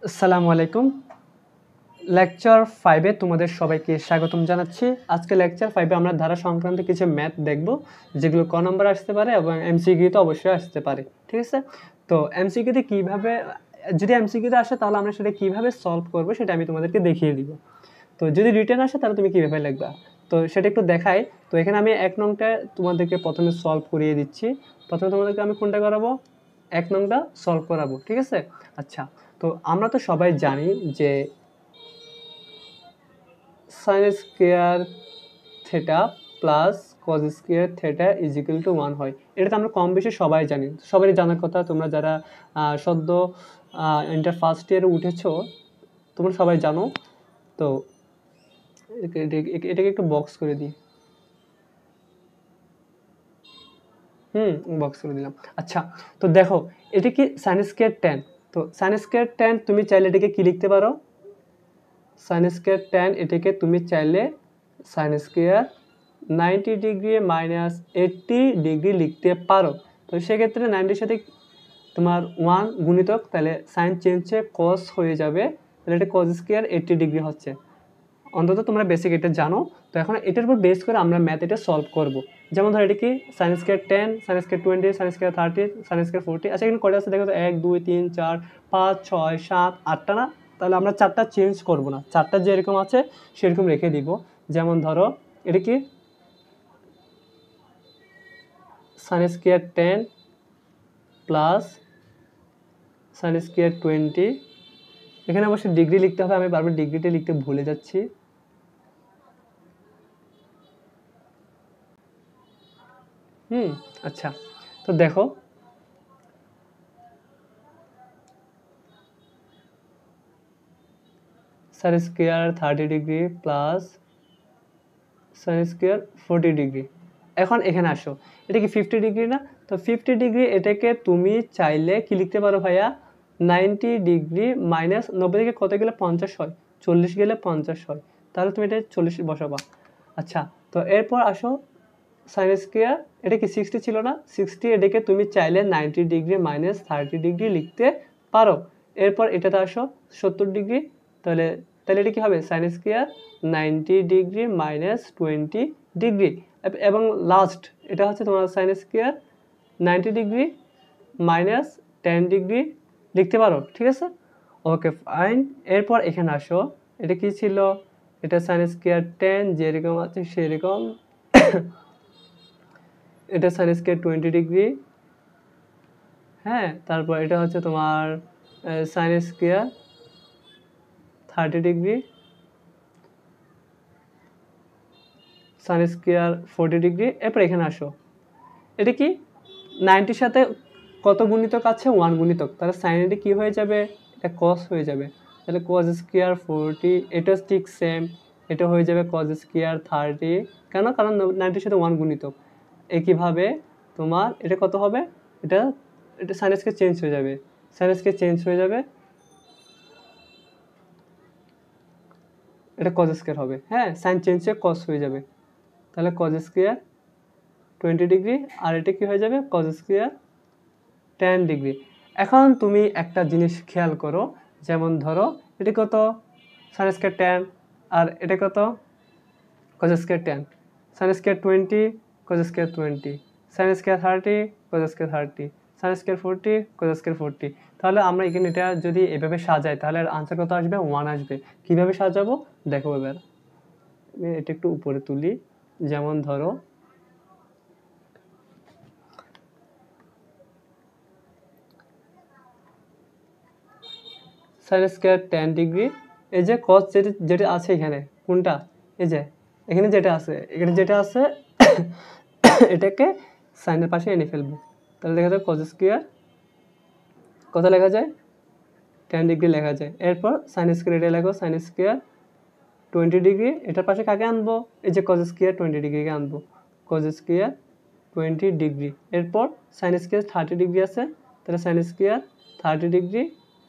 আসসালামু আলাইকুম। লেকচার 5 এ তোমাদের সবাইকে স্বাগতম জানাচ্ছি। আজকে লেকচার 5 এ আমরা ধারা সংক্রান্ত কিছু ম্যাথ দেখব, যেগুলো ক নম্বরে আসতে পারে এবং এমসিকিউ তে অবশ্যই আসতে পারে। ঠিক আছে? তো এমসিকিউ তে কিভাবে, যদি এমসিকিউ তে আসে তাহলে আমরা সেটা কিভাবে সলভ করব সেটা আমি তোমাদেরকে দেখিয়ে দিব। তো যদি রিটেন আসে তাহলে তুমি কিভাবে লিখবা, তো সেটা একটু দেখাই। তো এখানে আমি 1 নংটা তোমাদেরকে প্রথমে সলভ করিয়ে দিচ্ছি। প্রথমে তোমাদেরকে আমি কোনটা করাবো? 1 নংটা সলভ করাবো। ঠিক আছে? আচ্ছা, তো আমরা তো সবাই জানি যে sin square theta plus cos square theta is equal to 1 হয়। এটা তো আমরা কম বেশি সবাই জানি, সবারই জানার কথা। তোমরা যারা সদ্য ইন্টার ফার্স্ট ইয়ারে উঠেছো তোমরা সবাই জানো। তো এটাকে একটু বক্স করে দিই। বক্স করে দিলাম। আচ্ছা, তো দেখো এটা কি sin স্কয়ার tan। তো sin স্কয়ার tan তুমি চাইলে এটাকে কি লিখতে পারো? sin স্কয়ার tan এটাকে তুমি চাইলে sin square 90 degree minus 80 degree লিখতে পারো। তো সেক্ষেত্রে 90 এর সাথে তোমার 1 গুণিতক, তাহলে সাইন চেঞ্জ হয়ে cos হয়ে যাবে, তাহলে এটা cos স্কয়ার 80 ডিগ্রি হচ্ছে। অন্তত তোমরা বেসিক এটা জানো। তো এখন এটার উপর বেস করে আমরা ম্যাথ এটা সলভ করব। যেমন ধরো এটা কি sin square 10, sin square 20, sin square 30, sin square 40। আচ্ছা, এখানে কয়টা আছে দেখো তো? 1 2 3 4 5 6 7 8টা না? তাহলে আমরা 4টা চেঞ্জ করব না, 4টা যেরকম আছে সেরকম রেখে দিব। যেমন ধরো এটা কি sin square 10 plus sin square 20। এখানে অবশ্যই ডিগ্রি লিখতে হবে, আমি বারবার ডিগ্রিটা লিখতে ভুলে যাচ্ছি। আচ্ছা, তো দেখো sin square 30 degree plus sin square 40 degree. এখন এখানে আসো, এটা কি 50 ডিগ্রি না? তো 50 ডিগ্রি এটাকে তুমি চাইলে কি লিখতে পারো ভাইয়া? 90 ডিগ্রি মাইনাস 90 থেকে কত গেলে 50 হয়? 40 গেলে 50 হয়। তাহলে তুমি এটা 40 বসাবা। আচ্ছা, তো এরপর আসো sin স্কয়ার, এটা কি 60 ছিল না? 60 এটাকে তুমি চাইলে 90 ডিগ্রি মাইনাস 30 ডিগ্রি লিখতে পারো। এরপর এটাতে আসো 70 ডিগ্রি, তাহলে তাহলে এটা কি হবে? sin square 90 degree minus 20 degree. এবং লাস্ট এটা হচ্ছে তোমার sin square 90 degree minus 10 degree লিখতে পারো। ঠিক আছে? ওকে, ফাইন। এরপর এখানে আসো, এটা কি ছিল? এটা sin স্কয়ার 10 যেরকম আছে সেরকম। এটা sin স্কয়ার 20 ডিগ্রি। হ্যাঁ, তারপর এটা হচ্ছে তোমার sin square 30 degree, sin square 40 degree. এরপর এখানে আসো, এটা কি 90 সাথে কত গুণিতক আছে? 1 গুণিতক, তাহলে sin এটা কি হয়ে যাবে? এটা cos হয়ে যাবে। তাহলে cos স্কয়ার 40, এটা ঠিক সেম, এটা হয়ে যাবে cos স্কয়ার 30। কেন? কারণ 90 সাথে 1 গুণিতক। একইভাবে তোমার এটা কত হবে? এটা এটা sin স্কয়ার চেঞ্জ হয়ে যাবে, sin স্কয়ার চেঞ্জ হয়ে যাবে, এটা cos স্কয়ার হবে। হ্যাঁ, sin চেঞ্জ হয়ে cos হয়ে যাবে, তাহলে cos স্কয়ার 20 ডিগ্রি, আর এটা কি হয়ে যাবে? cos square 10 degree. এখন তুমি একটা জিনিস খেয়াল করো, যেমন ধরো এটা কত? sin স্কয়ার 10, আর এটা কত? cos square 10। sin square 20, cos square 20, sin square 30, cos square 30, sin square 40, cos square 40। তাহলে আমরা এখানে এটা যদি এভাবে সাজাই তাহলে আনসার কত আসবে? 1 আসবে। কিভাবে সাজাবো দেখো এবার। আমি এটা একটু উপরে তুলি। যেমন ধরো sin স্কয়ার 10 ডিগ্রি, এই যে cos যেটা আছে এখানে, কোনটা? এই যে এখানে যেটা আছে, এখানে যেটা আছে এটাকে sin এর পাশে এনে ফেলবো, তাহলে দেখা যায় cos স্কয়ার কত লেখা যায়? 10 ডিগ্রি লেখা যায়। এরপর sin স্কয়ার এটা লেখো sin স্কয়ার 20 ডিগ্রি, এটার পাশে কাকে আনবো? এই যে cos স্কয়ার 20 ডিগ্রিকে আনবো, cos স্কয়ার 20 ডিগ্রি। এরপর sin স্কয়ার 30 ডিগ্রি আছে, তাহলে sin স্কয়ার 30 ডিগ্রি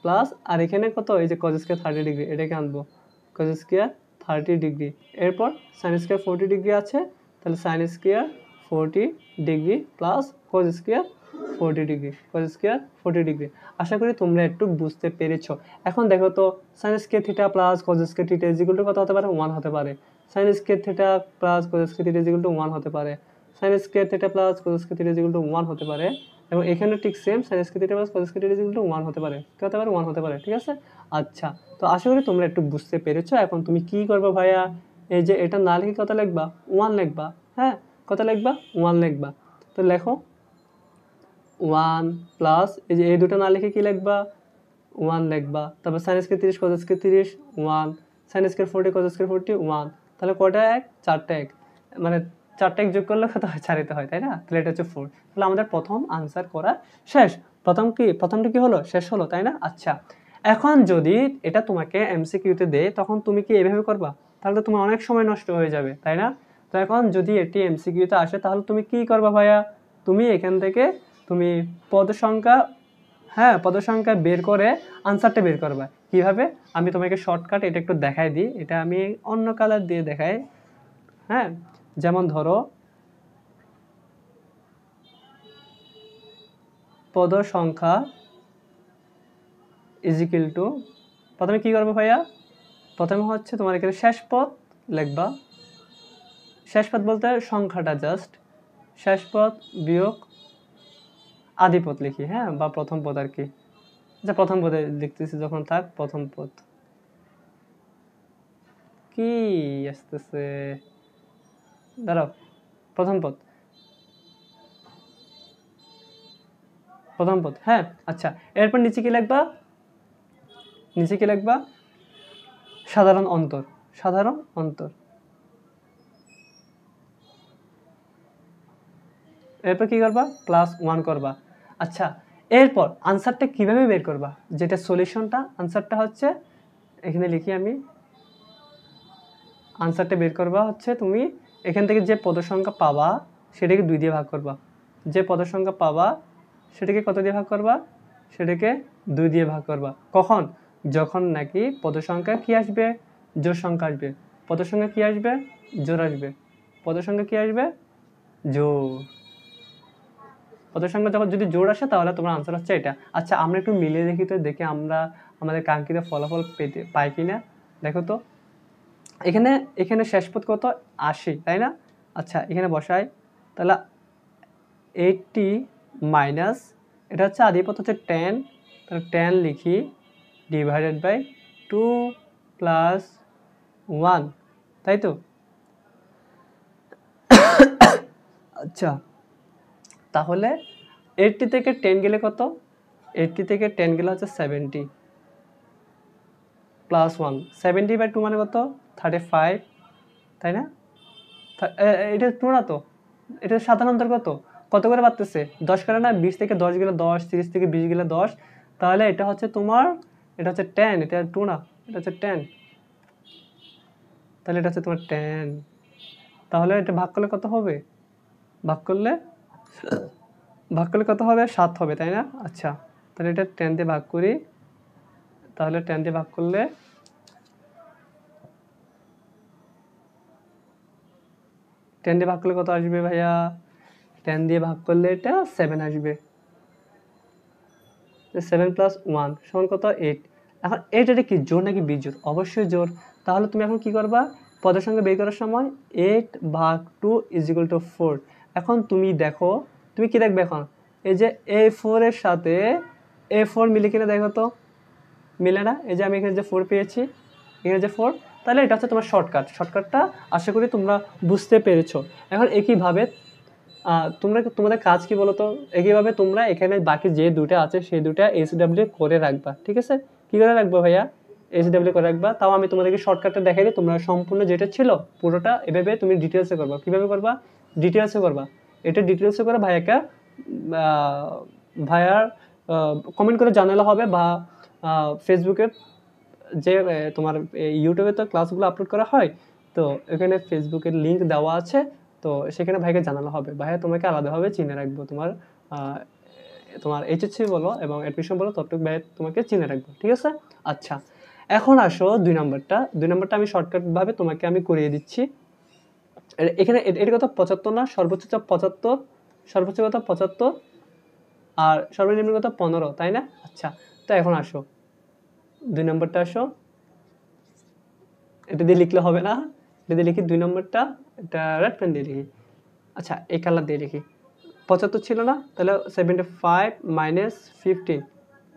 প্লাস, আর এখানে কত? এই যে cos স্কয়ার 30 ডিগ্রি, এটাকে আনবো cos স্কয়ার 30 ডিগ্রি। এরপর sin স্কয়ার 40 ডিগ্রি আছে, তাহলে sin square 40 degree plus cos square 40 degree, cos square 40 degree. আশা করি তোমরা একটু বুঝতে পেরেছো। এখন দেখো তো sin square theta plus cos square theta equal to কত হতে পারে? 1 হতে পারে। sin square theta plus cos square theta equal to 1 হতে পারে। sin square theta plus cos square theta equal to 1 হতে পারে। এবং এখানেও ঠিক same sin square theta plus cos square theta equal to 1 হতে পারে। কি হতে পারে? 1 হতে পারে। ঠিক আছে? আচ্ছা, তো আশা করি তোমরা একটু বুঝতে পেরেছো। এখন তুমি কি করবে ভাইয়া? এই যে এটা না লিখে কত লিখবা? 1 লিখবা। হ্যাঁ, কত লিখবা? 1 লিখবা। তো লেখো 1 প্লাস এই যে এই দুটো না লিখে কি লিখবা? 1 লিখবা। তারপর sin square 30 cos square 30 1, sin square 40 cos square 40 1। তাহলে কয়টা এক? 4টা এক। মানে 4টা এক যোগ করলে কত হয়? 4 তে হয়, তাই না? তাহলে এটা হচ্ছে 4। তাহলে আমাদের প্রথম আনসার করা শেষ। প্রথমটা কি হলো? শেষ হলো, তাই না? আচ্ছা, এখন যদি এটা তোমাকে এমসিকিউতে দেয় তখন তুমি কি এভাবে করবা? তাহলে তো তোমার অনেক সময় নষ্ট হয়ে যাবে, তাই না? তো এখন যদি এটি এমসিকিউতে আসে তাহলে তুমি কি করবা ভাইয়া? তুমি এখান থেকে তুমি পদ সংখ্যা বের করে আনসারটা বের করবা। কিভাবে? আমি তোমাকে শর্টকাট এটা একটু দেখাই দিই। এটা আমি অন্য কালার দিয়ে দেখাই। হ্যাঁ, যেমন ধরো পদ সংখ্যা ইজ ইকুয়াল টু, প্রথমে কি করবে ভাইয়া? প্রথমে হচ্ছে তোমার এখানে শেষ পদ লিখবা। শেষ পদ বলতে সংখ্যাটা জাস্ট শেষ পদ বিয়োগ আদি পদ লিখি, হ্যাঁ, বা প্রথম পদ আর কি। আচ্ছা, প্রথম পদে লিখতেছি যখন, থাক প্রথম পদ। কি আসতেছে? দাঁড়াও, প্রথম পদ, হ্যাঁ। আচ্ছা, এরপর নিচে কি লিখবা? সাধারণ অন্তর। এরপর কি করবা? +1 করবা। আচ্ছা, এরপর আনসারটা কিভাবে বের করবা? যেটা সলিউশনটা, আনসারটা হচ্ছে এখানে লিখি আমি। আনসারটা বের করবা হচ্ছে তুমি এখান থেকে যে পদ সংখ্যা পাবা সেটাকে 2 দিয়ে ভাগ করবা। যে পদ সংখ্যা পাবা সেটাকে কত দিয়ে ভাগ করবা? সেটাকে 2 দিয়ে ভাগ করবা। কখন? যখন নাকি পদ সংখ্যা কি আসবে? জোড় সংখ্যা আসবে। পদ সংখ্যা কি আসবে? জোড় আসবে। পদ সংখ্যা কি আসবে? জোড়। পদের সংখ্যা যখন যদি জোড় আসে তাহলে তোমার আনসার হচ্ছে এটা। আচ্ছা, আমরা একটু মিলিয়ে দেখি তো, দেখি আমরা আমাদের কাঙ্ক্ষিত ফলাফল পাই কিনা। দেখো তো, এখানে শেষ পদ কত? 80, তাই না? আচ্ছা, এখানে বসাই। তাহলে 80 মাইনাস এটা হচ্ছে আদি পদ হচ্ছে 10, তাহলে 10 লিখি ডিভাইডেড বাই 2 প্লাস 1, তাই তো? আচ্ছা, তাহলে 80 থেকে 10 গেলে কত? 80 থেকে 10 গেলে হচ্ছে 70 প্লাস 1। 70 বাই 2 মানে কত? 35, তাই না? এটা 2 না তো, এটা সাধারণ অন্তর কত? কত করে বাড়তেছে? 10 করে না? 20 থেকে 10 গেলে 10, 30 থেকে 20 গেলে 10। তাহলে এটা হচ্ছে তোমার, এটা হচ্ছে 10, এটা 2 না, এটা হচ্ছে 10। তাহলে এটা হচ্ছে তোমার 10। তাহলে এটা ভাগ করলে কত হবে? ভাগ করলে কত হবে? 7 হবে, তাই না? আচ্ছা, তাহলে এটা 10 দিয়ে ভাগ করি। তাহলে 10 দিয়ে ভাগ করলে 10 দিয়ে ভাগ করলে কত আসবে ভাইয়া? 10 দিয়ে ভাগ করলে এটা 7 আসবে। 7 প্লাস 1 সমান কত? 8। এখন 8 এটা কি জোড় নাকি বিজোড়? অবশ্যই জোড়। তাহলে তুমি এখন কি করবা? পদের সংখ্যা বের করার সময় 8 ভাগ 2 ইজ ইকুয়াল টু 4। এখন তুমি দেখো, তুমি কি দেখবে এখন? এই যে A4 এর সাথে A4 মিলে কিনা দেখো তো, মিলে না? এই যে আমি এখানে যে 4 পেয়েছি, এখানে যে 4, তাহলে এটা হচ্ছে তোমার শর্টকাটটা আশা করি তোমরা বুঝতে পেরেছো। এখন একইভাবে তোমাদের কাজ কি বলো তো? একইভাবে তোমরা এখানে বাকি যে দুটো আছে সেই দুটো এইচডব্লিউ করে রাখবা। ঠিক আছে? কি করে রাখবা ভাইয়া? এইচডব্লিউ করে রাখবা। তাও আমি তোমাদেরকে শর্টকাটটা দেখাই দিই, তোমরা সম্পূর্ণ যেটা ছিল পুরোটা এভাবে তুমি ডিটেলসে করবা। কিভাবে করবা? ডিটেলসে করবা। এটা ডিটেলসে করে ভাইয়ার কমেন্ট করে জানালে হবে, বা ফেসবুকে যে তোমার ইউটিউবে তো ক্লাসগুলো আপলোড করা হয়, তো এখানে ফেসবুকের লিঙ্ক দেওয়া আছে, তো সেখানে ভাইকে জানানো হবে। ভাইয়া তোমাকে আলাদাভাবে চিনে রাখবো। তোমার এইচএসসি বলো এবং অ্যাডমিশন বলো, ততটুকু ভাইয়া তোমাকে চিনে রাখবো। ঠিক আছে? আচ্ছা, এখন আসো 2 নম্বরটা। 2 নম্বরটা আমি শর্টকাটভাবে তোমাকে আমি করিয়ে দিচ্ছি। এখানে এটা কত? 75 না? সর্বোচ্চ চাপ 75, সর্বোচ্চ কত? 75। আর সর্বনিম্ন কত 15, তাই না? আচ্ছা, তো এখন আসো 2 নম্বরটা আসো, এটা দিয়ে লিখলে হবে না, এটা দিয়ে লিখি 2 নম্বরটা, এটা রেড পেন দিয়ে লিখি। আচ্ছা, এই কালার দিয়ে লিখি। 75 ছিল না, তাহলে 75 মাইনাস 15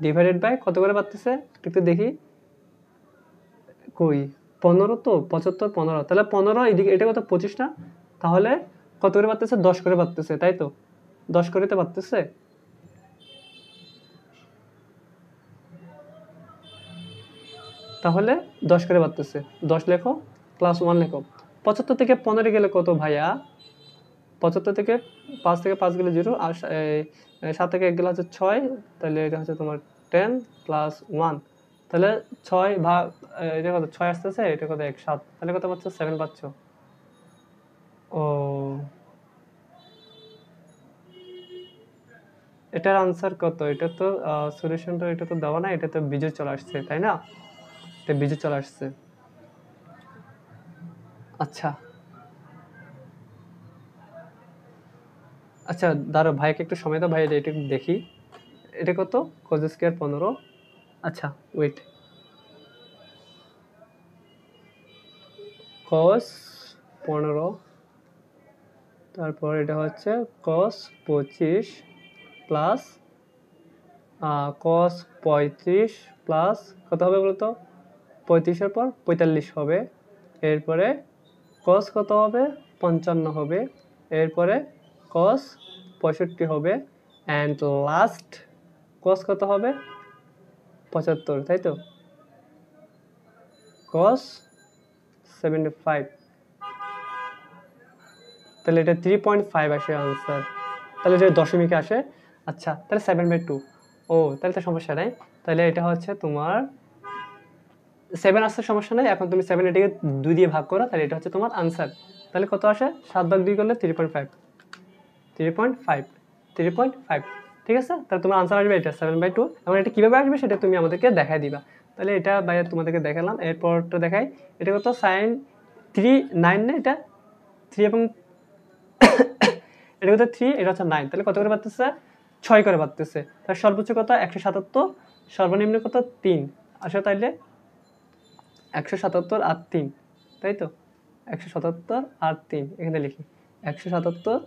ডিভাইডেড বাই কত করে পারতেছে একটু দেখি, কই 15 তো 75 15, তাহলে 15 এদিকে এটা কত 25 না, তাহলে কত করে পারতেছে 10 করে পারতেছে, তাই তো 10 করে তো পারতেছে। তাহলে 10 করে পারতেছে, 10 লেখো প্লাস 1 লেখো। 75 থেকে 15 গেলে কত ভাইয়া? 75 থেকে 5 থেকে 5 গেলে 0, আর 7 থেকে 1 গেলে হচ্ছে 6, তাহলে এটা হচ্ছে তোমার 10 প্লাস 1, তাহলে 6 ভাগ এটা কত 6 আসতেছে, এটা কত 1 7, তাহলে কত পাচ্ছ 7 পাচ্ছ। ও, এটার আনসার কত? এটা তো সলিউশনটা এটা তো দেওয়া না, এটা তো বিজয় চলে আসছে, তাই না? এটা বিজয় চলে আসছে। আচ্ছা আচ্ছা, দাঁড়ো ভাইকে একটু সময় দাও, ভাই এটা একটু দেখি, এটা কত cos স্কয়ার 15। আচ্ছা ওয়েট, cos 15, তারপর এটা হচ্ছে cos 25 প্লাস cos 35 প্লাস কত হবে বলতো? 35-এর পর 45 হবে, এরপরে cos কত হবে? 55 হবে, এরপরে cos 65 হবে, অ্যান্ড লাস্ট cos কত হবে? 75, তাই তো? cos 75, তাহলে এটা 3.5 আসে আনসার, তাহলে এটা দশমিকে আসে। আচ্ছা, তাহলে 7/2, ও তাহলে তো সমস্যা নাই, তাহলে এটা হচ্ছে তোমার 7 আসছে, সমস্যা নাই। এখন তুমি 7 এটাকে 2 দিয়ে ভাগ করো, তাহলে এটা হচ্ছে তোমার আনসার। তাহলে কত আসে? 7/2 করলে 3.5, 3.5, 3.5, ঠিক আছে? তাহলে তোমার আনসার আসবে এটা 7/2। এবং এটা কীভাবে আসবে সেটা তুমি আমাদেরকে দেখাই দিবা। তাহলে এটা ভাইয়া তোমাদেরকে দেখালাম, এরপরটা দেখাই। এটা কত sin 3 9 না, এটা 3 এবং এটা কত 3, এটা হচ্ছে 9, তাহলে কত করে পারতেছে? 6 করে পারতেছে। তাহলে সর্বোচ্চ কত? 177, সর্বনিম্ন কত? 3 আসে, তাইলে 177 আর 3, তাই তো? 177 আর 3 এখানে লিখি, 177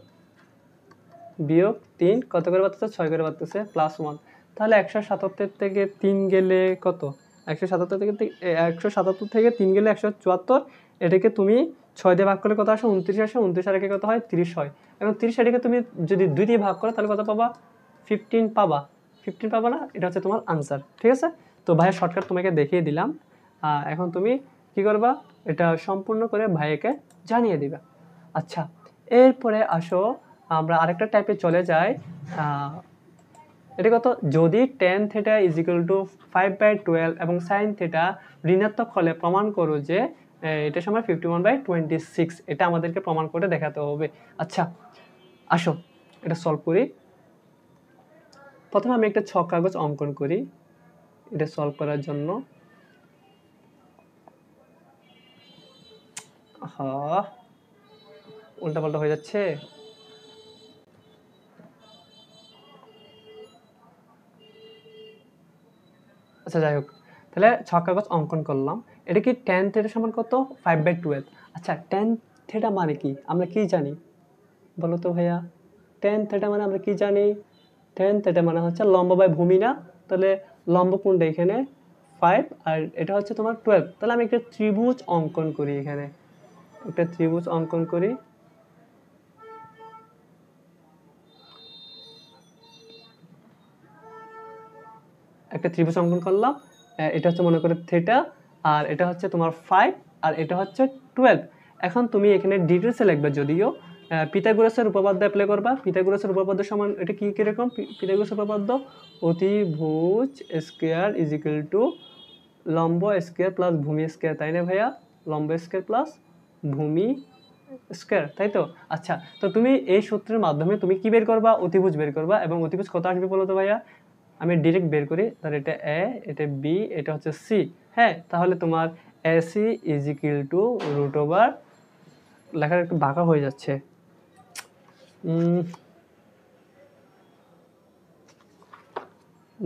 বিয়োগ 3 কত করে পারতেছে? 6 করে পারতেছে, প্লাস 1। তাহলে 177 থেকে 3 গেলে কত? 177 থেকে 177 থেকে 3 গেলে 174, এটাকে তুমি 6 দিয়ে ভাগ করলে কত আসে? 29 আসে, 29 আর একে কত হয়? 30 হয়। এবং 30 এটাকে তুমি যদি 2 দিয়ে ভাগ করো তাহলে কত পাবা? 15 পাবা, 15 পাবা না? এটা হচ্ছে তোমার আনসার, ঠিক আছে? তো ভাইয়ের শর্টকাট তোমাকে দেখিয়ে দিলাম, এখন তুমি কি করবা? এটা সম্পূর্ণ করে ভাইকে জানিয়ে দিবা। আচ্ছা, এরপরে আসো আমরা আরেকটা টাইপে চলে যাই। এটা কত? যদি tan θ = 5/12 এবং sin θ ঋণাত্মক হলে প্রমাণ করো যে এটা সমান 51/26, এটা আমাদেরকে প্রমাণ করে দেখাতে হবে। আচ্ছা আসো এটা সলভ করি। প্রথমে আমি একটা ছক কাগজ অঙ্কন করি এটা সলভ করার জন্য। উল্টাপাল্টা হয়ে যাচ্ছে। আচ্ছা যাই হোক, তাহলে ছক কাগজ অঙ্কন করলাম। এটা কি tan θ সমান কত? 5/12। আচ্ছা, tan θ মানে কি আমরা কি জানি বলো তো ভাইয়া? tan θ মানে আমরা কি জানি? tan θ মানে হচ্ছে লম্ব বাই ভূমি না? তাহলে লম্ব কোণটা এখানে 5 আর এটা হচ্ছে তোমার 12। তাহলে আমি একটা ত্রিভুজ অঙ্কন করি, এখানে একটা ত্রিভুজ অঙ্কন করি। একটা ত্রিভুজ অঙ্কন করলাম, এটা হচ্ছে মনে করে থিটা, আর এটা হচ্ছে তোমার 5 আর এটা হচ্ছে 12। এখন তুমি এখানে ডিটেলসে লিখবে, যদিও পিথাগোরাসের উপপাদ্য অ্যাপ্লাই করবা। পিথাগোরাসের উপপাদ্য সমান এটা কি কিরকম? পিথাগোরাসের উপপাদ্য অতিভুজ স্কয়ার ইজ ইকুয়াল টু লম্ব স্কয়ার প্লাস ভূমি স্কয়ার, তাই না ভাইয়া? লম্ব স্কয়ার প্লাস ভূমি স্কয়ার, তাই তো? আচ্ছা, তো তুমি এই সূত্রের মাধ্যমে তুমি কি বের করবা? অতিভুজ বের করবা। এবং অতিভুজ কত আসবে বলো তো ভাইয়া? আমি ডিরেক্ট বের করি, তাহলে এটা এ, এটা বি, এটা হচ্ছে সি। হ্যাঁ, তাহলে তোমার এসি ইজ ইকুয়াল টু √, লেখার একটু বাঁকা হয়ে যাচ্ছে,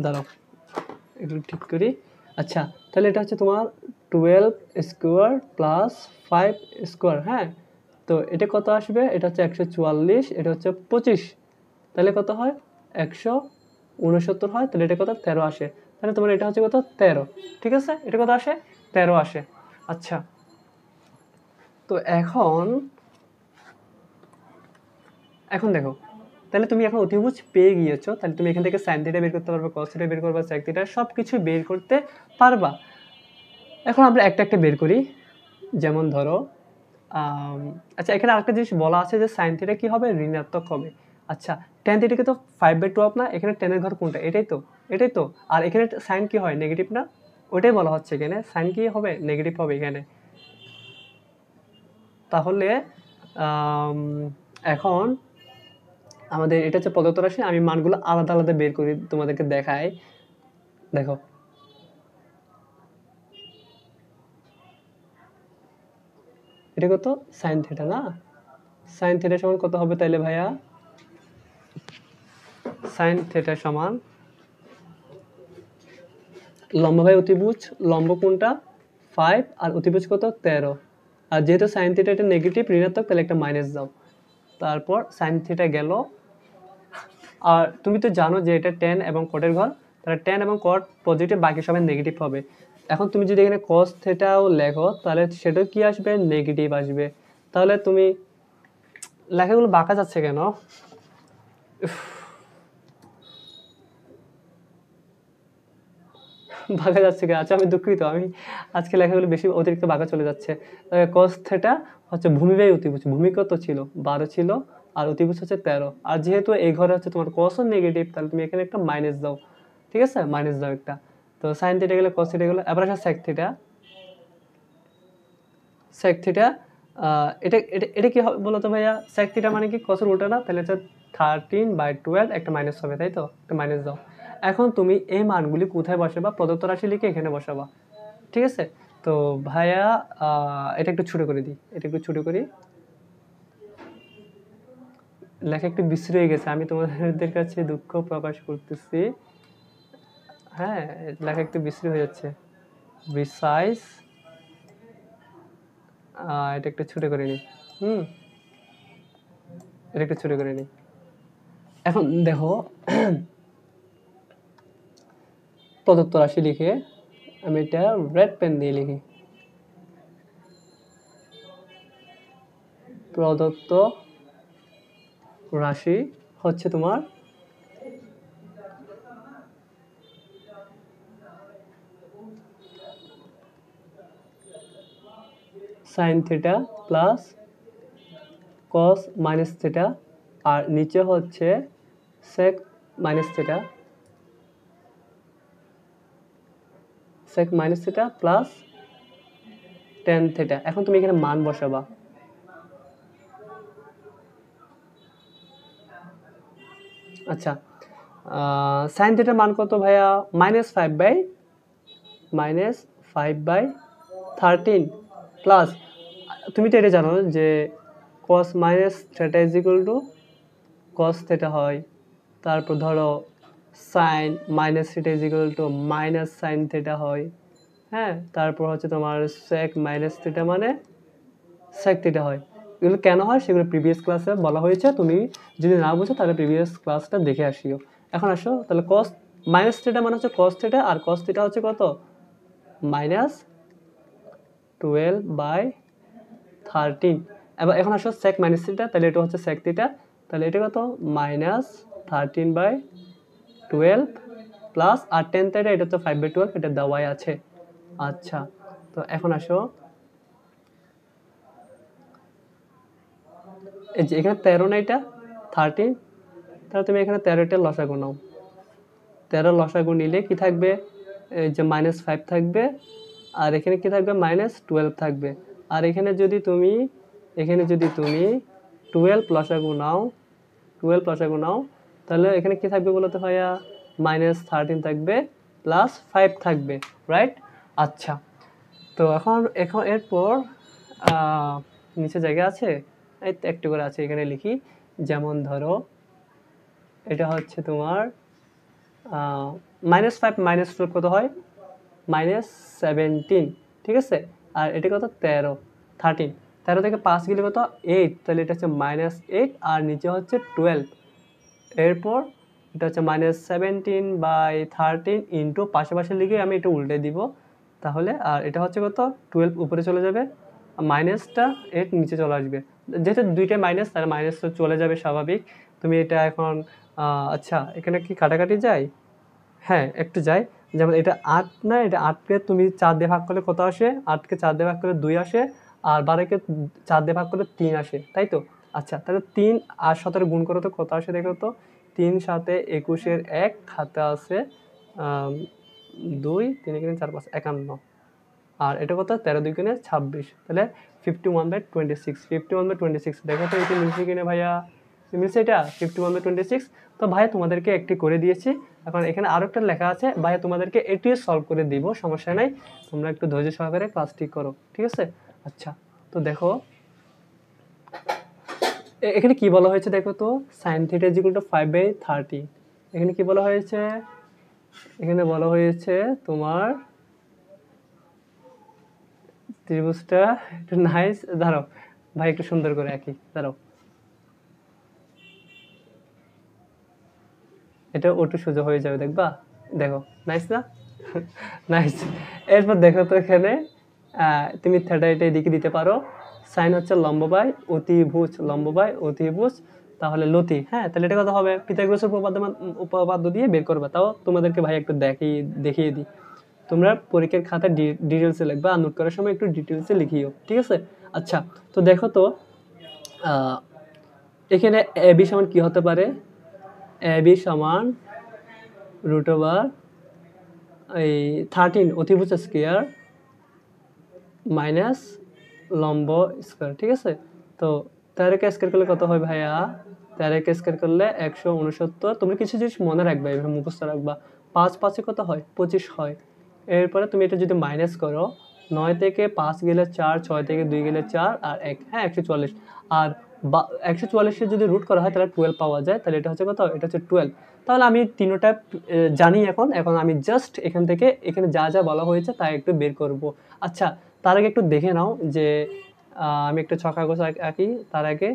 দাঁড়াও একটু ঠিক করি। আচ্ছা, তাহলে এটা হচ্ছে তোমার 12 স্কোয়ার প্লাস 5 স্কোয়ার। হ্যাঁ, তো এটা কত আসবে? এটা হচ্ছে 144, এটা হচ্ছে 25, তাহলে কত হয়? 169 হয়, তাহলে এটা কত? 13 আসে। তাহলে তোমার এটা হচ্ছে কত? 13। ঠিক আছে, এটা কত আসে? 13 আসে। আচ্ছা, তো এখন দেখো, তাহলে তুমি এখন অতিভুজ পেয়ে গিয়েছো, তাহলে তুমি এখান থেকে সাইন থিটা বের করতে পারবা, কস থিটা বের করবা, সেক থিটা, সব কিছু বের করতে পারবা। এখন আমরা একটা একটা বের করি। যেমন ধরো আচ্ছা, এখানে আরেকটা জিনিস বলা আছে যে সাইন থিটা কি হবে? ঋণাত্মক হবে। আচ্ছা, টেন থিটাকে তো 5/12 না, এখানে টেনের ঘর কোনটা? এটাই তো, এটাই তো। আর এখানে সাইন কি হয়? নেগেটিভ না? ওইটাই বলা হচ্ছে এখানে, সাইন কি হবে? নেগেটিভ হবে এখানে। তাহলে এখন আমাদের এটা হচ্ছে প্রদত্ত রাশি, আমি মানগুলো আলাদা আলাদা বের করি, তোমাদেরকে দেখাই। দেখো, এটা কত? সাইন থিটা না? সাইন থিটা সমান কত হবে তাইলে ভাইয়া? সাইন থিটা সমান লম্ব বাই অতিভুজ, লম্ব কোনটা? 5, আর অতিভুজ কত? 13। আর যেহেতু সাইন থিটা এটা নেগেটিভ, ঋণাত্মক, তাহলে একটা মাইনাস দাও। তারপর সাইন থিটা গেল। আর তুমি তো জানো যে এটা টেন এবং কটের ঘর, তাহলে টেন এবং কট পজিটিভ, বাকি সবাই নেগেটিভ হবে। এখন তুমি যদি এখানে কস থিটাও লেখো, তাহলে সেটাও কি আসবে? নেগেটিভ আসবে। তাহলে তুমি লেখাগুলো বাঁকা যাচ্ছে কেন? বাঁকা যাচ্ছে কেন? আচ্ছা, আমি দুঃখিত, আমি আজকে লেখাগুলো বেশি অতিরিক্ত বাঁকা চলে যাচ্ছে। কস থিটা হচ্ছে ভূমি বাই অতিভুজ, ভূমি কত ছিল? 12 ছিল, আর অতিভুজ হচ্ছে 13। আর যেহেতু এই ঘরে হচ্ছে তোমার কসও নেগেটিভ, তাহলে তুমি এখানে একটা মাইনাস দাও। ঠিক আছে, মাইনাস দাও একটা। তো সাইন থিটা গেলে, কস থিটা গেলে, এবার আসে সেক থিটা। সেক থিটা এটা এটা এটা কি হবে বলো তো ভাইয়া? সেক থিটা মানে কি? কসের উল্টা না? তাহলে হচ্ছে 13/12, একটা মাইনাস হবে, তাই তো? একটা মাইনাস দাও। এখন তুমি এই মানগুলি কোথায় বসাবা? প্রদত্ত রাশি লিখে এখানে বসাবা। ঠিক আছে, তো ভাইয়া এটা একটু ছোট করে দিই, এটা একটু ছোট করি। লেখা একটু বিশ্রী হয়ে গেছে, আমি তোমাদের কাছে দুঃখ প্রকাশ করতেছি। হ্যাঁ, লেখা একটু বিশ্রী হয়ে যাচ্ছে। প্রিসাইজ, এটা একটু ছোট করে নিই। এটা একটু ছোট করে নিই। এখন দেখো, প্রদত্ত রাশি লিখে আমি এটা রেড পেন দিয়ে লিখি। প্রদত্ত রাশি হচ্ছে তোমার sine theta plus cos minus theta, আর নিচে হচ্ছে sec minus theta, sec minus theta plus tan theta. এখন তুমি এখানে মান বসাবা। আচ্ছা, সাইন থিটার মান কত ভাইয়া? -5/13 প্লাস, তুমি তো এটা জানো যে cos minus theta is equal to cos theta হয়। তারপর ধরো sine minus theta is equal to minus sine theta হয়। হ্যাঁ, তারপর হচ্ছে তোমার সেক মাইনাস থিটা মানে সেক থিটা হয়। এগুলো কেন হয় সেগুলো প্রিভিয়াস ক্লাসে বলা হয়েছে, তুমি যদি না বুঝো তাহলে প্রিভিয়াস ক্লাসটা দেখে আসিও। এখন আসো, তাহলে কস মাইনাস থিটা মানে হচ্ছে কস থিটা, আর কস থিটা হচ্ছে কত? -12/13। এবার এখন আসো সেক মাইনাস থিটা, তাহলে এটা হচ্ছে সেক থিটা, তাহলে এটা কত? -13/12 প্লাস, আর টেন থিটা এটা হচ্ছে 5/12, এটা দেওয়াই আছে। আচ্ছা, তো এখন আসো, এই যে এখানে 13 না, এটা 13, তাহলে তুমি এখানে 13টা লসাগু নাও। 13 লসাগু নিলে কি থাকবে? এই যে -5 থাকবে, আর এখানে কি থাকবে? -12 থাকবে। আর এখানে যদি তুমি 12 লসাগু নাও, 12 লসাগু নাও, তাহলে এখানে কি থাকবে বলতে ভাইয়া? -13 থাকবে প্লাস 5 থাকবে, রাইট? আচ্ছা, তো এখন এখন এরপর নিচে জায়গা আছে, এই তো একটু করে আছে, এখানে লিখি। যেমন ধরো এটা হচ্ছে তোমার -5 -12 কত হয়? -17, ঠিক আছে। আর এটা কত? 13 থেকে 5 গেলে কত? 8, তাহলে এটা হচ্ছে -8 আর নিচে হচ্ছে 12। এরপর এটা হচ্ছে -17/13 ইন্টু পাশাপাশি লিখে আমি এটা উল্টে দিব, তাহলে আর এটা হচ্ছে কত? 12 উপরে চলে যাবে, মাইনাসটা 8 নিচে চলে আসবে। যেহেতু দুইটাই মাইনাস, তাহলে মাইনাস তো চলে যাবে স্বাভাবিক। তুমি এটা এখন আচ্ছা, এখানে কি কাটাকাটি যায়? হ্যাঁ, একটু যায়। যেমন এটা 8 না, এটা 8কে তুমি 4 দিয়ে ভাগ করলে কত আসে? 8কে 4 দিয়ে ভাগ করলে 2 আসে, আর 12কে 4 দিয়ে ভাগ করলে 3 আসে, তাই তো? আচ্ছা, তাহলে 3 আর 17 গুণ করো তো কত আসে দেখো তো? 3 7 21 1 হাতে আছে 2, 3 এখানে 4 5 51, আর এটা কত? 13 2 গুণে 26, তাহলে 51/26। 51/26 দেখো তো এটা মিলছে কিনা ভাইয়া? মিলছে এটা 51/26। তো ভাইয়া তোমাদেরকে একটি করে দিয়েছি, এখন এখানে আরো একটা লেখা আছে, ভাইয়া তোমাদেরকে এটিও সলভ করে দিব, সমস্যা নাই। তোমরা একটু ধৈর্য সহকারে ক্লাসটি করো, ঠিক আছে? আচ্ছা, তো দেখো এখানে কি বলা হয়েছে দেখো তো, sin θ = 5/30। এখানে কি বলা হয়েছে? এখানে বলা হয়েছে তোমার ত্রিভুজটা একটু নাইস, দাঁড়াও ভাই একটু সুন্দর করে আঁকি, দাঁড়াও, এটা একটু সোজা হয়ে যাবে, দেখবা? দেখো নাইস না? নাইস। এরপর দেখো তো এখানে তুমি থিটা এটা এদিকে দিতে পারো, সাইন হচ্ছে লম্ব বাই অতিভুজ, লম্ব বাই অতিভুজ, তাহলে লতি, হ্যাঁ, তাহলে এটা কত হবে? পিথাগোরাসের উপপাদ্য দিয়ে বের করবা। তাও তোমাদেরকে ভাই একটু দেখিয়ে দিই, তোমরা পরীক্ষার খাতায় ডিটেলসে লিখবা, আর নোট করার সময় একটু ডিটেলসে লিখিও, ঠিক আছে? আচ্ছা, তো দেখো তো এখানে এ বি সমান কি হতে পারে? এ বি সমান √13 অতিভুজ স্কয়ার মাইনাস লম্ব স্কয়ার, ঠিক আছে? তো 13কে স্কয়ার করলে কত হয় ভাইয়া? 13কে স্কয়ার করলে 169। তোমরা কিছু জিনিস মনে রাখবা, এভাবে মুখস্থ রাখবা। 5 5 এ কত হয়? 25 হয়। এরপরে তুমি এটা যদি মাইনাস করো, 9 থেকে 5 গেলে 4, 6 থেকে 2 গেলে 4 আর 1, হ্যাঁ 144। আর 144 এর যদি রুট করা হয় তাহলে 12 পাওয়া যায়, তাহলে এটা হচ্ছে কত? এটা হচ্ছে 12। তাহলে আমি তিনটা জানি, এখন আমি জাস্ট এখান থেকে এখানে যা যা বলা হয়েছে তা একটু বের করব। আচ্ছা, তার আগে একটু দেখে নাও যে আমি একটু ছক কাগজ আঁকি। তার আগে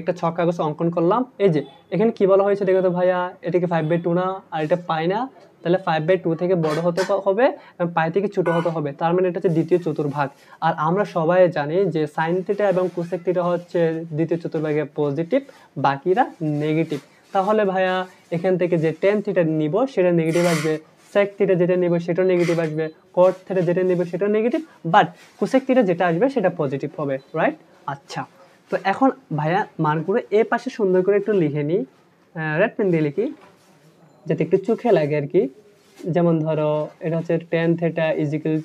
একটা ছক কাগজ অঙ্কন করলাম। এই যে এখানে কি বলা হয়েছে দেখো তো ভাইয়া, এটাকে 5/2 না, আর এটা পাই না, তাহলে 5/2 থেকে বড় হতে হবে এবং পাই থেকে ছোট হতে হবে, তার মানে এটা হচ্ছে দ্বিতীয় চতুর্ভাগ। আর আমরা সবাই জানি যে সাইন থিটা এবং কোসেক থিটা হচ্ছে দ্বিতীয় চতুর্ভাগে পজিটিভ, বাকিরা নেগেটিভ। তাহলে ভাইয়া এখান থেকে যে টেন থিটা নিব সেটা নেগেটিভ আসবে, সেক থিটা যেটা নিব সেটা নেগেটিভ আসবে, কট থিটা যেটা নিব সেটা নেগেটিভ, বাট কোসেক থিটা যেটা আসবে সেটা পজিটিভ হবে, রাইট? আচ্ছা, তো এখন ভাইয়া মানগুলো এ পাশে সুন্দর করে একটু লিখে নিই, রেড পেন দিয়ে লিখি যাতে একটু চোখে লাগে আর কি। যেমন ধরো এটা হচ্ছে টেন থিটা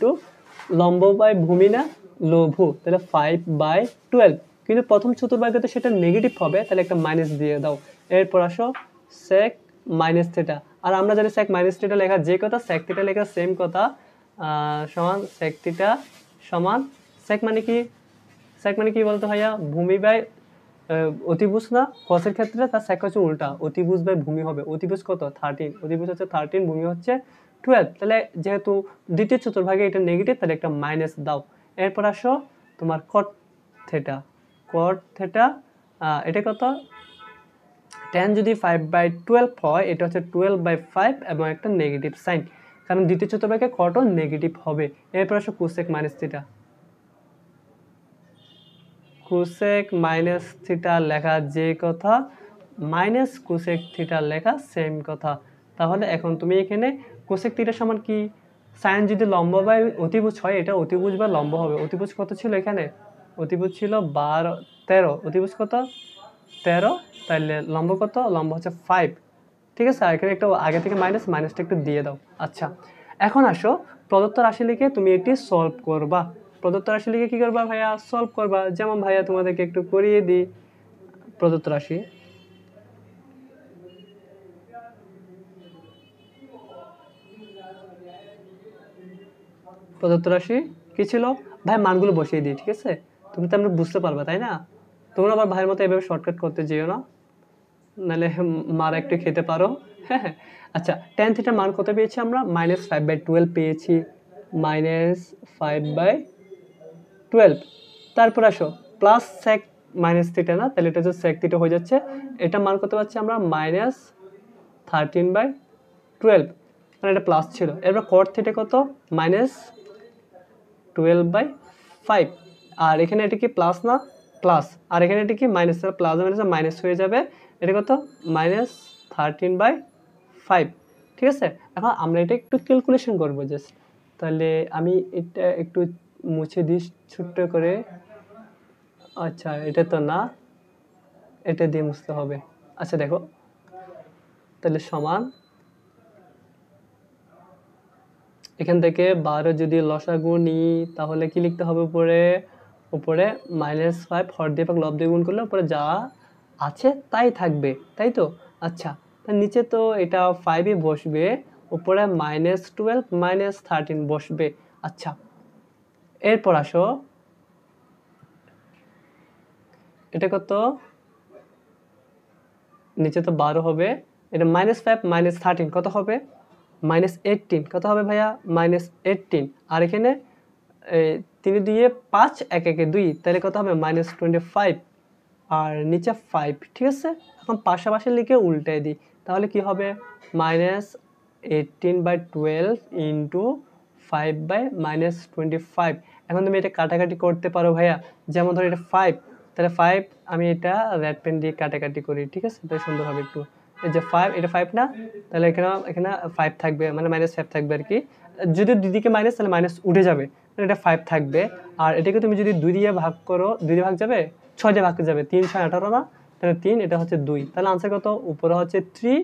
= লম্ব বাই ভূমি না, লঘু, তাহলে 5/12। কিন্তু প্রথম চতুর্ভাগে তো সেটা নেগেটিভ হবে, তাহলে একটা মাইনাস দিয়ে দাও। এরপর আসো সেক মাইনাস থিটা, আর আমরা জানি সেক মাইনাস থিটা লেখা যে কথা, সেক থিটা লেখা সেম কথা, সমান সেক থিটা সমান সেক মানে কি? সেক মানে কি বলতো ভাইয়া? ভূমি বাই অতিভুজ না, কসের ক্ষেত্রে তার সেক হচ্ছে উল্টা, অতিভুজ বাই ভূমি হবে। অতিভুজ কত? 13, অতিভুজ হচ্ছে 13, ভূমি হচ্ছে 12। তাহলে যেহেতু দ্বিতীয় চতুর্ভাগে এটা নেগেটিভ, তাহলে একটা মাইনাস দাও। এরপর আসো তোমার কট থিটা, কট থিটা এটা কত? tan যদি 5/12 হয়, এটা হচ্ছে 12/5 এবং একটা নেগেটিভ সাইন, কারণ দ্বিতীয় চতুর্ভাগে কটও নেগেটিভ হবে। এরপর আসো cosec minus theta, cosec minus theta লেখা যে কথা, মাইনাস কোসেক থিটা লেখা সেম কথা। তাহলে এখন তুমি এখানে কোসেক থিটা সমান কি? সাইন যদি লম্ব বাই অতিভুজ হয়, এটা অতিভুজ বা লম্ব হবে। অতিভুজ কত ছিল এখানে? অতিভুজ ছিল 13, অতিভুজ কত? 13, তাহলে লম্ব কত? লম্ব হচ্ছে 5, ঠিক আছে? আর এখানে একটু আগে থেকে মাইনাসটা একটু দিয়ে দাও। আচ্ছা, এখন আসো প্রদত্ত রাশি লিখে তুমি এটি সলভ করবা। প্রদত্ত রাশি লিখে কি করবা ভাইয়া? সলভ করবা। যেমন ভাইয়া তোমাদেরকে একটু করিয়ে দিই প্রদত্ত রাশি। প্রদত্ত রাশি কি ছিল ভাই? মানগুলো বসিয়ে দিই, ঠিক আছে? তুমি তো আমরা বুঝতে পারবা, তাই না? তোমরা আবার ভাইয়ের মতো এভাবে শর্টকাট করতে যেও না। নাহলে মারা একটু খেতে পারো। হ্যাঁ, আচ্ছা tan থিটার মান কত পেয়েছি আমরা? -5/12 পেয়েছি, -5/12। তারপর আসো প্লাস sec মাইনাস থিটা, না তাহলে এটা হচ্ছে sec থিটা হয়ে যাচ্ছে। এটা মান কত পাচ্ছি আমরা? -13/12, মানে এটা প্লাস ছিল। এরপর cot থিটা কত? -12/5। আর এখানে এটা কি প্লাস না? প্লাস। আর এখানে এটা কি মাইনাস, প্লাস মাইনাস মাইনাস হয়ে যাবে। এটা কত? -13/5। ঠিক আছে, এখন আমরা এটা একটু ক্যালকুলেশন করবো জাস্ট। তাহলে আমি এটা একটু মুছে দিই ছোট্ট করে। আচ্ছা এটা তো না, এটা দিয়ে মুছতে হবে। আচ্ছা দেখো, তাহলে সমান এখান থেকে 12 যদি লসাগু নিই তাহলে কি লিখতে হবে? উপরে -5 হর দিয়ে ভাগ লব দিয়ে গুণ করলে উপরে যা আছে তাই থাকবে, তাই তো? আচ্ছা, তার নিচে তো এটা 5ই বসবে, উপরে -12 -13 বসবে। আচ্ছা, এরপর আসো এটা কত? নিচে তো 12 হবে, এটা -5 -13 কত হবে? -18 কত হবে ভাইয়া? -18। আর এখানে 3 দিয়ে 5, 1 1 2, তাহলে কত হবে? -25। আর নিচে 5, ঠিক আছে? এখন পাশাপাশি লিখে উল্টাই দিই, তাহলে কি হবে? -18/12 ইন্টু 5/-25। এখন তুমি এটা কাটাকাটি করতে পারো ভাইয়া, যেমন ধরো এটা 5, তাহলে 5 আমি এটা রেড পেন দিয়ে কাটাকাটি করি, ঠিক আছে? তাহলে সুন্দর হবে একটু। এই যে 5, এটা 5 না, তাহলে এখানে 5 থাকবে, মানে -5 থাকবে আর কি। যদি দুদিকে মাইনাস তাহলে মাইনাস উঠে যাবে, এটা 5 থাকবে। আর এটাকে তুমি যদি 2 দিয়ে ভাগ করো, 2 দিয়ে ভাগ যাবে, 6 দিয়ে ভাগ যাবে, 3 6 18 না, তাহলে 3, এটা হচ্ছে 2। তাহলে আনসার কত? উপরে হচ্ছে 3,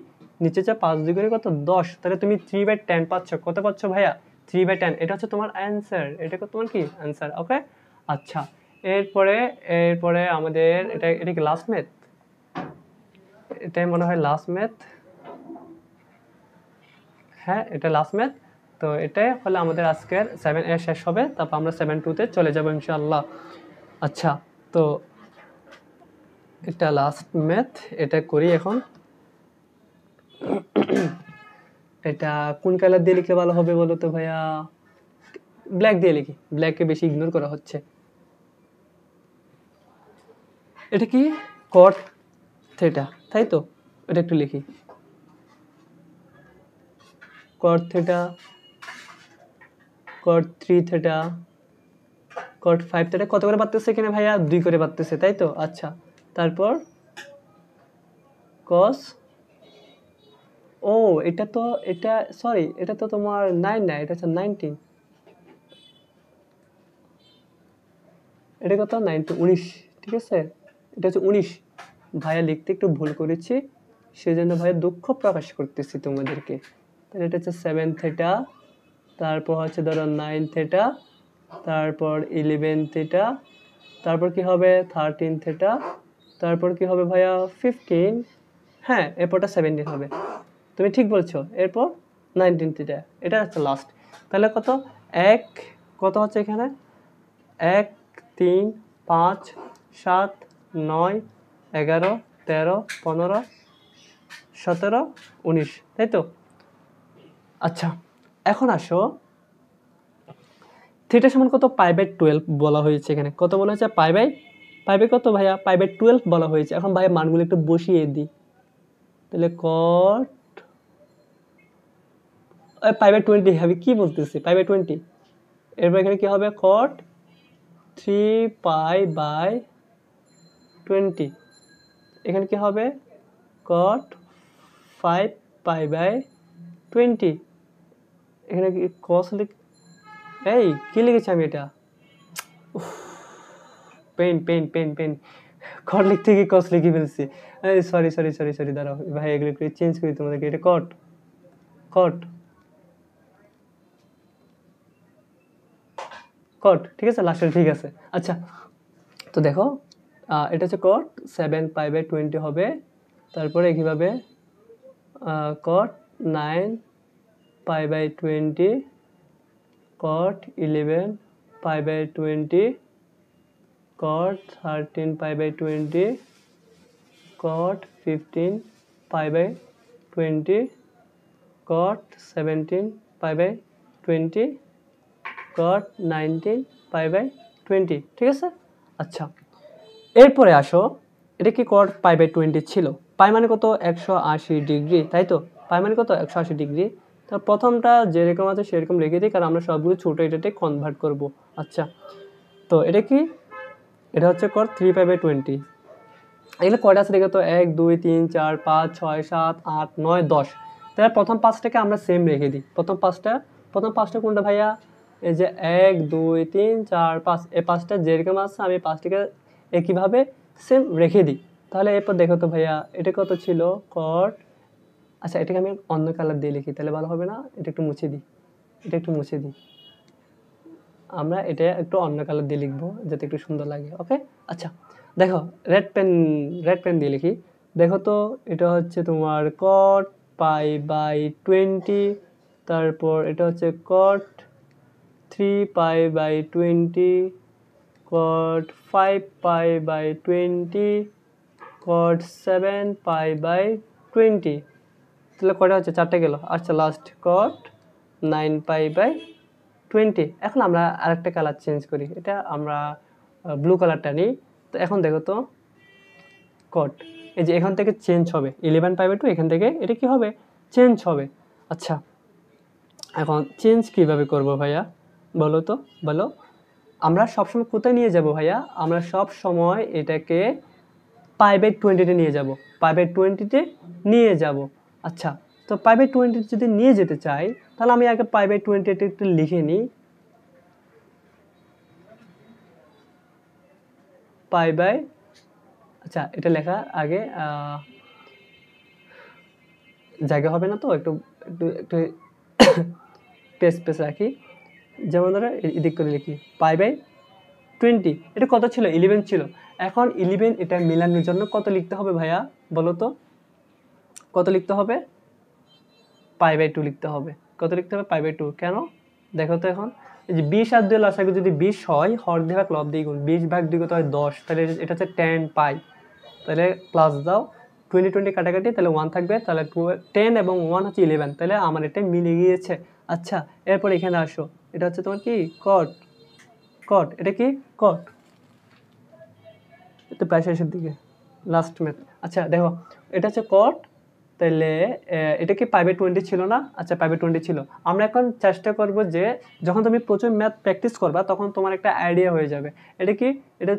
নিচে যা 5 2 করে কত? 10। তাহলে তুমি 3/10 পাচ্ছ। কত পাচ্ছ ভাইয়া? 3/10। এটা হচ্ছে তোমার অ্যান্সার, এটা তোমার কি অ্যান্সার। ওকে, আচ্ছা এরপরে আমাদের এটা কি লাস্ট ম্যাথ? এটাই মনে হয় লাস্ট ম্যাথ। হ্যাঁ, এটা লাস্ট ম্যাথ। তো এটাই হলে আমাদের আজকের 7A শেষ হবে, তারপর আমরা 7-2-তে চলে যাবো ইনশাআল্লাহ। আচ্ছা, তো এটা লাস্ট ম্যাথ, এটা করি এখন। এটা কোন কালার দিয়ে লিখলে ভালো হবে বলো তো ভাইয়া? ব্ল্যাক দিয়ে লিখি, ব্ল্যাককে বেশি ইগনোর করা হচ্ছে। এটা কি? cot থিটা, তাই তো? এটা একটু লিখি, cot theta, cot 3 theta, cot 5 theta. কত করে বাড়তেছে এখানে ভাইয়া? 2 করে বাড়তেছে, তাই তো? আচ্ছা, তারপর cos, ও এটা তো, এটা সরি, এটা তো তোমার 9 না, এটা হচ্ছে 19। এটা কত? 19, ঠিক আছে? এটা হচ্ছে 19। ভাইয়া লিখতে একটু ভুল করেছি, সেজন্য ভাইয়া দুঃখ প্রকাশ করতেছি তোমাদেরকে। তাহলে এটা হচ্ছে 7 থিটা, তারপর হচ্ছে ধরো 9 থিটা, তারপর 11 থিটা, তারপর কি হবে? 13 থিটা, তারপর কি হবে ভাইয়া? 15। হ্যাঁ, এরপরটা 17 হবে, তুমি ঠিক বলছো। এরপর 19 থিটা, এটা হচ্ছে লাস্ট। তাহলে কত? কত হচ্ছে এখানে? 1 3 5 7 9 11 13 15 17 19, তাই তো? আচ্ছা, এখন আসো থিটা সমান কত? π/12 বলা হয়েছে এখানে। কত বলা হয়েছে? পাই বাই কত ভাইয়া? π/12 বলা হয়েছে। এখন ভাইয়া মানগুলো একটু বসিয়ে দিই। তাহলে cot π/20 হবে, কি বলতেছি? π/20। এরপর এখানে কি হবে? cot 3π/20। এখানে কি হবে? cot 5π/20। এখানে কি cos এই কি লিখেছি আমি? এটা পেন cot লিখতে গিয়ে cos লিখে ফেলছি। সরি, দাঁড়াও ভাই, এগুলো একটু চেঞ্জ করি তোমাদেরকে। এটা cot, ঠিক আছে, লাস্টের ঠিক আছে। আচ্ছা, তো দেখো এটা হচ্ছে cot 7π/20 হবে। তারপরে কিভাবে? cot 9π/20, cot 11π/20, cot 13π/20, cot 15 pi by 20 cot 17 pi by 20 cot 19 pi by 20, ঠিক আছে। আচ্ছা, এরপরে আসো, এটা কি cot পাই বাই 20 ছিল, পাই মানে কত 180 ডিগ্রি, তাই তো, পাই মানে কত 180 ডিগ্রি। তো প্রথমটা যেরকম আছে সেরকম রেখে দিই, কারণ আমরা সবগুলো ছোটো এটাতে কনভার্ট করব। আচ্ছা, তো এটা কি, এটা হচ্ছে cot 3 পাই বাই 20। এগুলো কয়টা আছে দেখো তো, 1 2 3 4 5 6 7 8 9 10। তাহলে প্রথম পাঁচটাকে আমরা সেম রেখে দিই। প্রথম পাঁচটা কোনটা ভাইয়া, এই যে 1 2 3 4 5, এই পাঁচটা যেরকম আছে আমি পাঁচটাকে একইভাবে সেম রেখে দিই। তাহলে এরপর দেখো তো ভাইয়া, এটা কত ছিল cot, আচ্ছা এটাকে আমি অন্য কালার দিয়ে লিখি তাহলে ভালো হবে না, এটা একটু মুছে দিই, আমরা এটা একটু অন্য কালার দিয়ে লিখবো যাতে একটু সুন্দর লাগে। ওকে, আচ্ছা দেখো, রেড পেন দিয়ে লিখি। দেখো তো, এটা হচ্ছে তোমার cot পাই বাই 20, তারপর এটা হচ্ছে cot 3 pi by 20, cot 5 pi by 20, cot 7 pi by 20। তাহলে কয়টা হচ্ছে, চারটে গেল। আচ্ছা, লাস্ট cot 9 পাই বাই 20। এখন আমরা আরেকটা কালার চেঞ্জ করি, এটা আমরা ব্লু কালারটা নিই। তো এখন দেখো তো cot, এই যে এখান থেকে চেঞ্জ হবে 11 পাই বাই 2, এখান থেকে এটা কি হবে, চেঞ্জ হবে। আচ্ছা, এখন চেঞ্জ কিভাবে করব ভাইয়া, বলো তো, বলো। আমরা সবসময় কোথায় নিয়ে যাব ভাইয়া, আমরা সব সময় এটাকে পাই বাই 20-তে নিয়ে যাব, পাই বাই 20-তে নিয়ে যাব। আচ্ছা, তো পাই বাই 20 যদি নিয়ে যেতে চাই, তাহলে আমি আগে পাই বাই 20 এটা একটু লিখে নিই। পাই বাই, আচ্ছা এটা লেখা আগে জায়গা হবে না তো, একটু একটু একটু স্পেস রাখি। যেমন ধরো এদিক করে লিখি পাই বাই 20, এটা কত ছিল, 11 ছিল। এখন 11 এটা মিলানোর জন্য কত লিখতে হবে ভাইয়া, বলো তো, কত লিখতে হবে, পাই বাই 2 লিখতে হবে। কত লিখতে হবে, পাই বাই 2। কেন দেখো তো, এখন এই যে 20 আর 2 লসাগু যদি 20 হয়, হর দিয়ে ভাগ লব দিয়ে গুণ, 20 ভাগ 2 কত হয় 10, তাহলে এটা হচ্ছে 10 পাই। তাহলে প্লাস দাও, 20 20 কাটাকাটি, তাহলে 1 থাকবে, তাহলে 10 এবং 1 হচ্ছে 11, তাহলে আমার এটা মিলে গিয়েছে। আচ্ছা, এরপর এখানে আসো, এটা হচ্ছে তোমার কি cot, এটা কি cot, এটা প্রায় শেষের দিকে, লাস্ট ম্যাথ। আচ্ছা দেখো, এটা হচ্ছে cot, তাহলে এটা কি পাই বাই 20 ছিল না, আচ্ছা পাই বাই 20 ছিল। আমরা এখন চেষ্টা করব যে যখন তুমি প্রচুর ম্যাথ প্র্যাকটিস করবা তখন তোমার একটা আইডিয়া হয়ে যাবে। এটা কি, এটা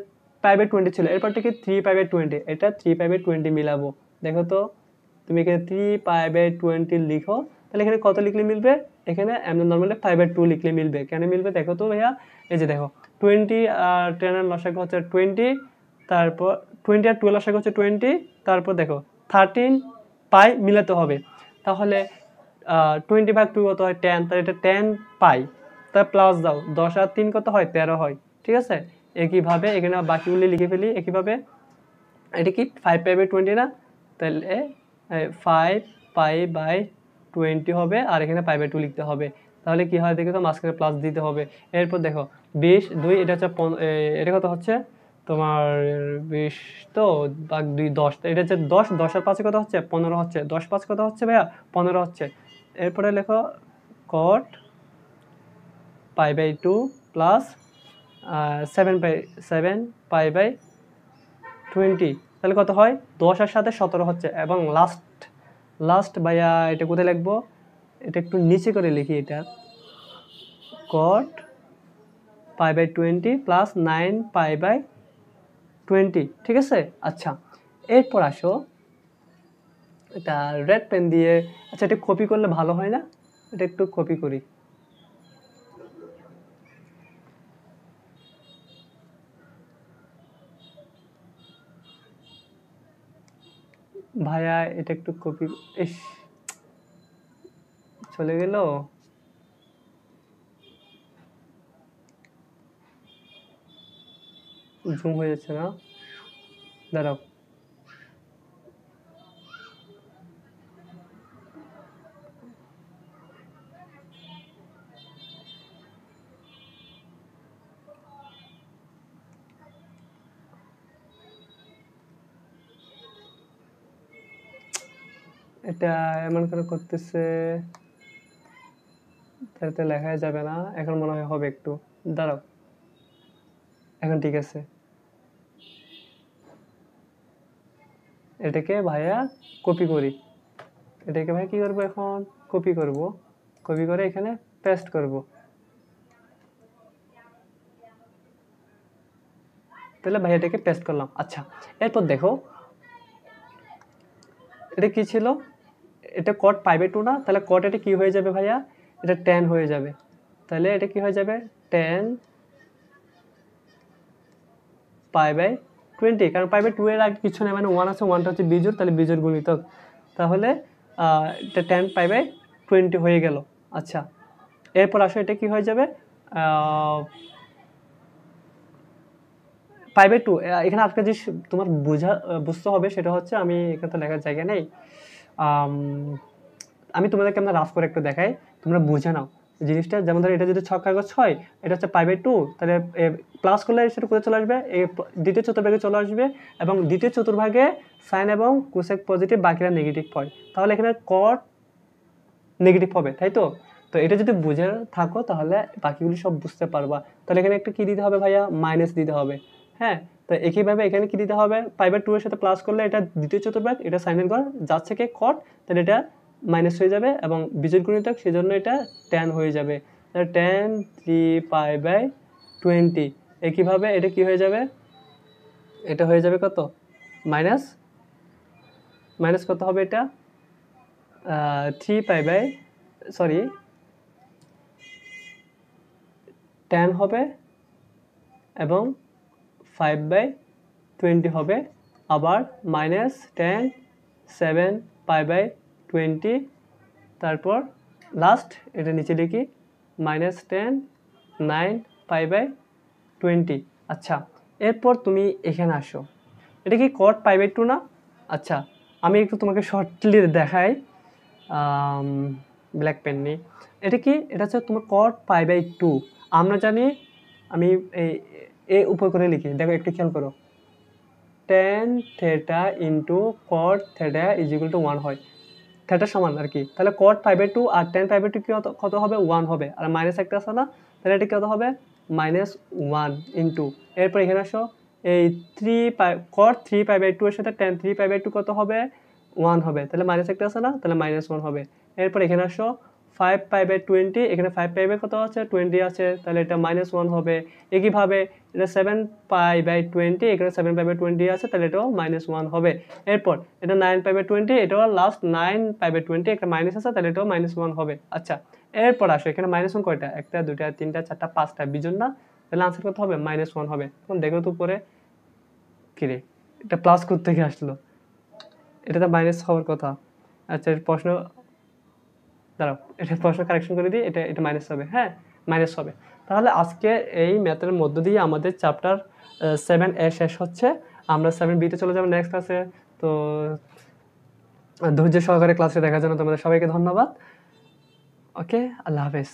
পাই বাই 20 ছিল, এরপরটা কি 3 পাই বাই 20, এটা 3 পাই বাই 20 মিলাবো। দেখো তো, তুমি এখানে 3 পাই বাই 20 লিখো, তাহলে এখানে কত লিখলে মিলবে, এখানে আমরা নর্মালি পাই বাই 2 লিখলে মিলবে। কেন মিলবে দেখো তো ভাইয়া, এই যে দেখো 20 আর 10 এর লসাগু হচ্ছে 20, তারপর 20 আর 12 লসাগু হচ্ছে 20, তারপর দেখো 13 পাই মিলাতে হবে। তাহলে 20 ভাগ 2 কত হয় 10, তাহলে এটা 10 পাই, তার প্লাস দাও, 10 আর 3 কত হয় 13 হয়, ঠিক আছে। একইভাবে এখানে বাকিগুলি লিখে ফেলি একইভাবে। এটা কি 5 পাই বাই 20 না, তাহলে 5 পাই বাই 20 হবে, আর এখানে পাই বাই 2 লিখতে হবে। তাহলে কি হয় দেখো তো, মাঝখানে প্লাস দিতে হবে। এরপর দেখো 20 2, এটা হচ্ছে এটা কত হচ্ছে তোমার 20, তো ভাগ 2 10, এটা হচ্ছে 10, 10 আর 5 কত হচ্ছে 15 হচ্ছে, 10 5 কত হচ্ছে ভাইয়া 15 হচ্ছে। এরপরে লেখো cot pi by 2 plus 7 pi by 20, তাহলে কত হয় 10 আর সাথে 17 হচ্ছে। এবং লাস্ট ভাইয়া এটা কোথায় লিখবো, এটা একটু নিচে করে লিখি, এটা cot pi by 20 plus 9 pi by 20, ঠিক আছে। আচ্ছা, এরপর আসো, এটা রেড পেন দিয়ে, আচ্ছা এটা কপি করলে ভালো হয় না, এটা একটু কপি করি। ভাইয়া এটা একটু কপি, ইস চলে গেল, জুম হয়ে যাচ্ছে না, দাঁড়াও। এটা এমন করে করতেছে, তাতে লেখা যাবে না এখন, মনে হয় হবে একটু, দাঁড়াও। এখন ঠিক আছে, এটাকে ভাইয়া কপি করি, এটাকে ভাই কি করবো এখন, কপি করব, কপি করে এখানে পেস্ট করব। তাহলে ভাই এটাকে পেস্ট করলাম। আচ্ছা, এরপর দেখো এটা কি ছিল, এটা কট π/2 না, তাহলে কট এটা কি হয়ে যাবে ভাইয়া, এটা tan হয়ে যাবে। তাহলে এটা কি হয়ে যাবে, tan π/20, কারণ π/2 এর আগে কিছু নেই, মানে 1 আছে, 1টা হচ্ছে বিজোড়, তাহলে বিজোড় গুণিতক, তাহলে এটা tan π/20 হয়ে গেল। আচ্ছা, এরপর আসো এটা কি হয়ে যাবে, π/2। এখানে আজকে যে তোমার বুঝতে হবে সেটা হচ্ছে, আমি এখানে তো লেখার জায়গা নেই, আমি তোমাদেরকে আমরা রাফ করে একটু দেখাই, তোমরা বুঝে নাও জিনিসটা। যেমন ধরো এটা যদি 6 কাগজ 6, এটা হচ্ছে π/2, তাহলে প্লাস করলে সেটা কোথায় চলে আসবে, দ্বিতীয় চতুর্ভাগে চলে আসবে, এবং দ্বিতীয় চতুর্ভাগে সাইন এবং কোসেক পজিটিভ, বাকিরা নেগেটিভ হয়, তাহলে এখানে কট নেগেটিভ হবে, তাই তো। তো এটা যদি বুঝে থাকো তাহলে বাকিগুলি সব বুঝতে পারবা। তাহলে এখানে একটা কি দিতে হবে ভাইয়া, মাইনাস দিতে হবে। হ্যাঁ, তো একইভাবে এখানে কি দিতে হবে, π/2 এর সাথে প্লাস করলে এটা দ্বিতীয় চতুর্ভাগ, এটা সাইনের ঘর যাচ্ছে কি কট, তাহলে এটা মাইনাস হয়ে যাবে, এবং বিজোড় গুণিতক সেজন্য এটা tan হয়ে যাবে, তাহলে tan 3π/20। একইভাবে এটা কি হয়ে যাবে, এটা হয়ে যাবে কত, মাইনাস, মাইনাস কত হবে এটা, 10 হবে, এবং 5/20 হবে, আবার মাইনাস 10 7π/20, তারপর লাস্ট এটা নিচে লিখি মাইনাস 10 9π/20। আচ্ছা, এরপর তুমি এখানে আসো, এটা কি কট π/2 না। আচ্ছা, আমি একটু তোমাকে শর্টলি দেখাই, ব্ল্যাক পেন নেই, এটা কি, এটা হচ্ছে তোমার কট π/2। আমরা জানি, আমি এই উপর করে লিখি, দেখো একটু খেয়াল করো, tan theta into cot theta is equal to 1 হয়, থিটা সমান আর কি, তাহলে কট π/2 আর tan π/2 কত হবে, 1 হবে, আর মাইনাস একটা আছে না, তাহলে এটা কত হবে, -1 ইন্টু, এরপর এখানে আসো, এই কট 3π/2 এর সাথে tan 3π/2 কত হবে, 1 হবে, তাহলে মাইনাস একটা আছে না, তাহলে -1 হবে। এরপর এখানে আসো 5π/20, এখানে 5π কত আছে, 20 আছে, তাহলে এটা -1 হবে। একইভাবে এটা 7π/20, এখানে 7π/20 আছে, তাহলে এটাও -1 হবে। এরপর এটা 9π/20, এটাও লাস্ট 9π/20, একটা মাইনাস আছে, তাহলে এটাও -1 হবে। আচ্ছা, এরপর আসো এখানে -1 কয়টা, একটা দুইটা তিনটা চারটা পাঁচটা, বিজোড় না, তাহলে আনসার কত হবে, -1 হবে। তখন দেখো তো উপরে কিরে, এটা প্লাস করতে গিয়ে আসলো, এটা তো মাইনাস হওয়ার কথা। আচ্ছা, প্রশ্ন, দাঁড়াও, এটা প্রশ্ন কারেকশন করে দিই, এটা এটা মাইনাস হবে, হ্যাঁ মাইনাস হবে। তাহলে আজকে এই ম্যাথের মধ্য দিয়ে আমাদের চ্যাপ্টার 7A শেষ হচ্ছে, আমরা 7Bতে চলে যাবো নেক্সট ক্লাসে। তো ধৈর্য সহকারে ক্লাসে দেখার জন্য তোমাদের সবাইকে ধন্যবাদ। ওকে, আল্লাহ হাফেজ।